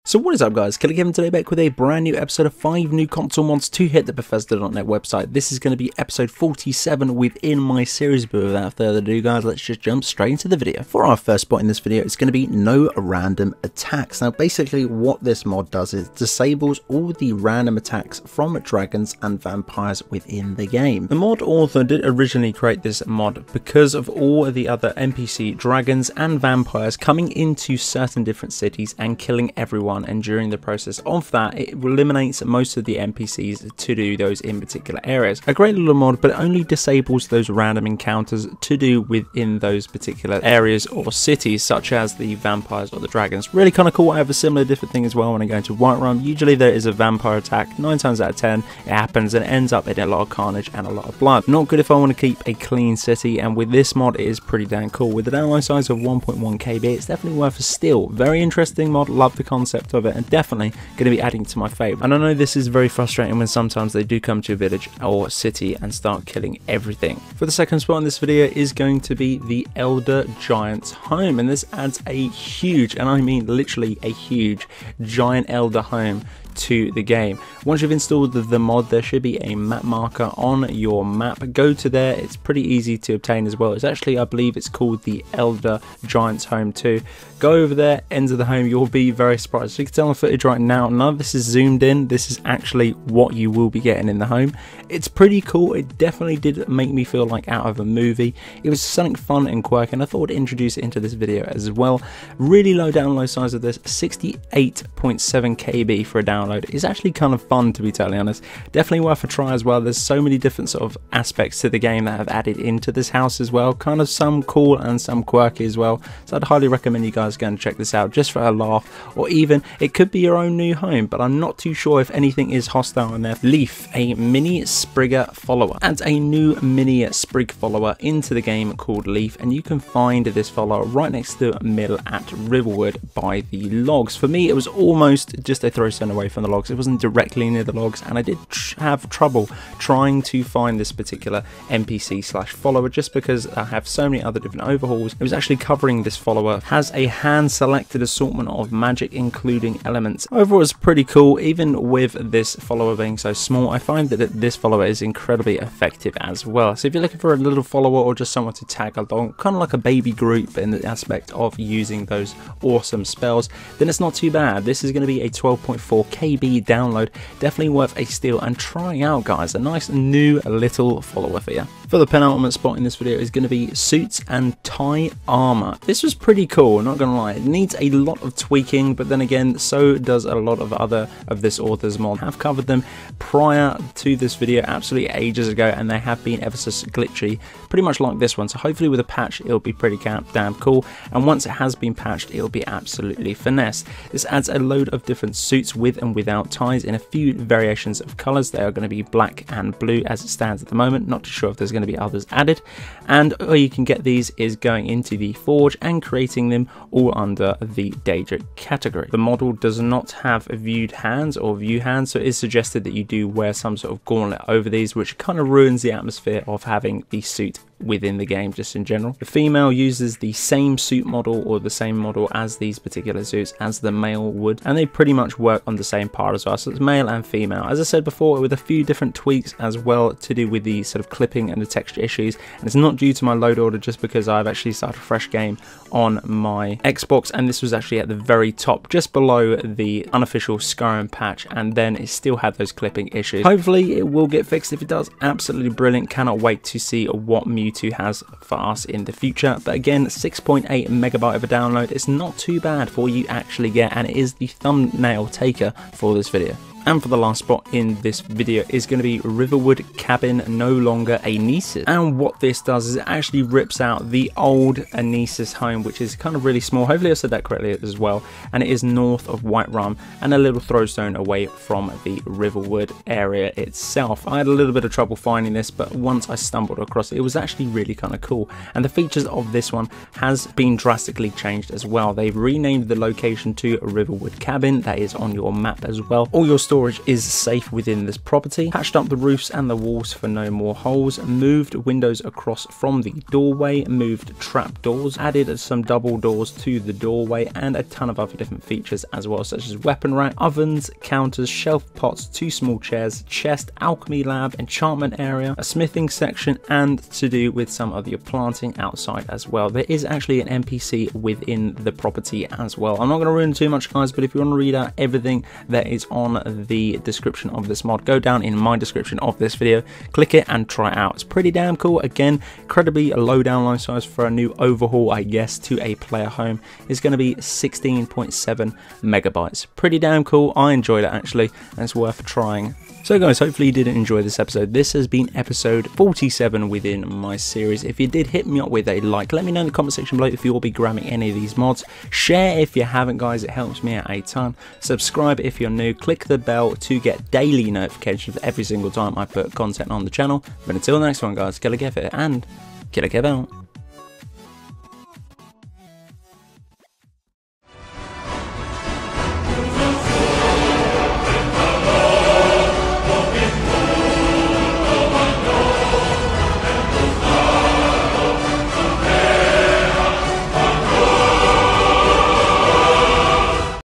So what is up guys, Killerkev today back with a brand new episode of 5 new console mods to hit the Bethesda.net website. This is going to be episode 47 within my series, but without further ado guys, let's just jump straight into the video. For our first spot in this video, it's going to be no random attacks. Now basically what this mod does is disables all the random attacks from dragons and vampires within the game. The mod author did originally create this mod because of all the other NPC dragons and vampires coming into certain different cities and killing everyone. And during the process of that, it eliminates most of the NPCs to do those in particular areas. A great little mod, but it only disables those random encounters to do within those particular areas or cities, such as the vampires or the dragons. Really kind of cool. I have a similar different thing as well when I go into Whiterun. Usually there is a vampire attack, 9 times out of 10 it happens and it ends up in a lot of carnage and a lot of blood. Not good if I want to keep a clean city, and with this mod it is pretty damn cool. With a download size of 1.1 KB, it's definitely worth a steal. Very interesting mod, love the concept of it, and definitely going to be adding to my favourite. And I know this is very frustrating when sometimes they do come to a village or city and start killing everything. For the second spot in this video is going to be the Elder Giant's home, and this adds a huge, and I mean literally a huge, giant elder home to the game. Once you've installed the mod, there should be a map marker on your map. Go to there, it's pretty easy to obtain as well. It's actually, I believe it's called the Elder Giant's home too. Go over there, enter the home, you'll be very surprised. So you can tell on footage right now, none of this is zoomed in, this is actually what you will be getting in the home. It's pretty cool. It definitely did make me feel like out of a movie. It was something fun and quirky, and I thought I'd introduce it into this video as well. Really low download size of this, 68.7 KB for a download. Is actually kind of fun, to be totally honest. Definitely worth a try as well. There's so many different sort of aspects to the game that have added into this house as well, kind of some cool and some quirky as well. So I'd highly recommend you guys go and check this out just for a laugh, or even it could be your own new home, but I'm not too sure if anything is hostile in there. Leaf, a mini Spriggan follower, adds a new mini Sprig follower into the game called Leaf, and you can find this follower right next to the mill at Riverwood by the logs. For me it was almost just a throw stone away from the logs. It wasn't directly near the logs, and I did have trouble trying to find this particular NPC slash follower just because I have so many other different overhauls. It was actually covering this follower, has a hand selected assortment of magic including elements. Overall it's pretty cool. Even with this follower being so small, I find that this follower is incredibly effective as well. So if you're looking for a little follower or just someone to tag along, kind of like a baby group in the aspect of using those awesome spells, then it's not too bad. This is going to be a 12.4 KB download, definitely worth a steal and try out guys. A nice new little follower for you. For the penultimate spot in this video is going to be suits and tie armor. This was pretty cool, not gonna lie. It needs a lot of tweaking, but then again so does a lot of other of this author's mod. I've covered them prior to this video absolutely ages ago, and they have been ever so glitchy, pretty much like this one. So hopefully with a patch it'll be pretty damn cool, and once it has been patched it'll be absolutely finesse. This adds a load of different suits with and without ties in a few variations of colors. They are going to be black and blue as it stands at the moment, not too sure if there's going to be others added, and where you can get these is going into the forge and creating them all under the Daedric category. The model does not have viewed hands or view hands, so it is suggested that you do wear some sort of gauntlet over these, which kind of ruins the atmosphere of having the suit within the game just in general. The female uses the same suit model or the same model as these particular suits as the male would, and they pretty much work on the same part as well. So it's male and female, as I said before, with a few different tweaks as well to do with the sort of clipping and the texture issues. And it's not due to my load order, just because I've actually started a fresh game on my Xbox, and this was actually at the very top just below the unofficial Skyrim patch, and then it still had those clipping issues. Hopefully it will get fixed. If it does, absolutely brilliant. Cannot wait to see what Mewtwo has for us in the future. But again, 6.8 megabyte of a download, it's not too bad for what you actually get, and it is the thumbnail taker for this video. And for the last spot in this video is going to be Riverwood Cabin, no longer Anise. And what this does is it actually rips out the old Anise's home, which is kind of really small. Hopefully I said that correctly as well. And it is north of Whiterun and a little throw stone away from the Riverwood area itself. I had a little bit of trouble finding this, but once I stumbled across it, it was actually really kind of cool. And the features of this one has been drastically changed as well. They've renamed the location to Riverwood Cabin. That is on your map as well. All your store storage is safe within this property, patched up the roofs and the walls for no more holes, moved windows across from the doorway, moved trap doors, added some double doors to the doorway, and a ton of other different features as well, such as weapon rack, ovens, counters, shelf pots, 2 small chairs, chest, alchemy lab, enchantment area, a smithing section, and to do with some of your planting outside as well. There is actually an NPC within the property as well. I'm not going to ruin too much, guys, but if you want to read out everything that is on the description of this mod, go down in my description of this video, click it and try it out. It's pretty damn cool. Again, incredibly low download size for a new overhaul, I guess, to a player home is going to be 16.7 megabytes. Pretty damn cool. I enjoyed it actually, and it's worth trying. So guys, hopefully you did enjoy this episode. This has been episode 47 within my series. If you did, hit me up with a like. Let me know in the comment section below if you will be grabbing any of these mods. Share if you haven't, guys. It helps me out a ton. Subscribe if you're new. Click the bell to get daily notifications every single time I put content on the channel. But until the next one, guys, Killerkev here, and Killerkev out.